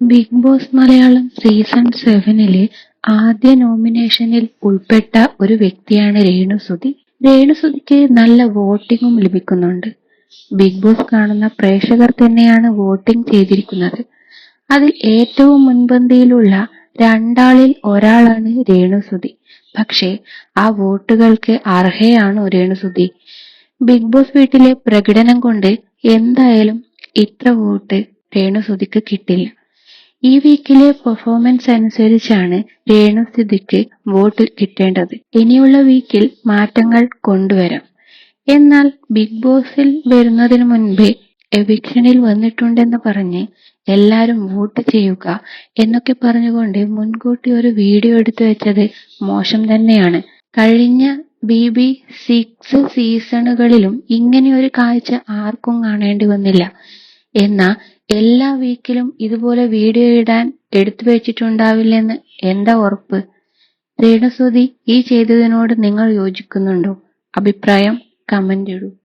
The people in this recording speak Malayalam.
ബിഗ് ബോസ് മലയാളം സീസൺ 7-ലെ ആദ്യ നോമിനേഷനിൽ ഉൾപ്പെട്ട ഒരു വ്യക്തിയാണ് രേണുസുതി. രേണുസുതിക്ക് നല്ല വോട്ടിംഗും ലഭിക്കുന്നുണ്ട്. ബിഗ് ബോസ് കാണുന്ന പ്രേക്ഷകർ തന്നെയാണ് വോട്ടിംഗ് ചെയ്തിരിക്കുന്നത്. അതിൽ ഏറ്റവും മുൻപന്തിയിലുള്ള രണ്ടാളിൽ ഒരാളാണ് രേണുസുതി. പക്ഷേ ആ വോട്ടുകൾക്ക് അർഹയാണോ രേണുസുതി? ബിഗ് ബോസ് വീട്ടിലെ പ്രകടനം കൊണ്ട് എന്തായാലും ഇത്ര വോട്ട് രേണുസുതിക്ക് കിട്ടില്ല. ഈ വീക്കിലെ പെർഫോമൻസ് അനുസരിച്ചാണ് രേണുസുതിക്ക് വോട്ട് കിട്ടേണ്ടത്. ഇനിയുള്ള വീക്കിൽ മാറ്റങ്ങൾ കൊണ്ടുവരാം. എന്നാൽ ബിഗ് ബോസിൽ വരുന്നതിന് മുൻപേ എവിക്ഷനിൽ വന്നിട്ടുണ്ടെന്ന് പറഞ്ഞ് എല്ലാരും വോട്ട് ചെയ്യുക എന്നൊക്കെ പറഞ്ഞുകൊണ്ട് മുൻകൂട്ടി ഒരു വീഡിയോ എടുത്തു വെച്ചത് മോശം തന്നെയാണ്. കഴിഞ്ഞ BB6 സീസണുകളിലും ഇങ്ങനെ ഒരു കാഴ്ച ആർക്കും കാണേണ്ടി വന്നില്ല. എന്നാ എല്ലാ വീക്കിലും ഇതുപോലെ വീഡിയോ ഇടാൻ എടുത്തു വെച്ചിട്ടുണ്ടാവില്ലെന്ന് എന്താ ഉറപ്പ്? രേണുസുതി ഈ ചെയ്തതിനോട് നിങ്ങൾ യോജിക്കുന്നുണ്ടോ? അഭിപ്രായം കമന്റ് ഇടൂ.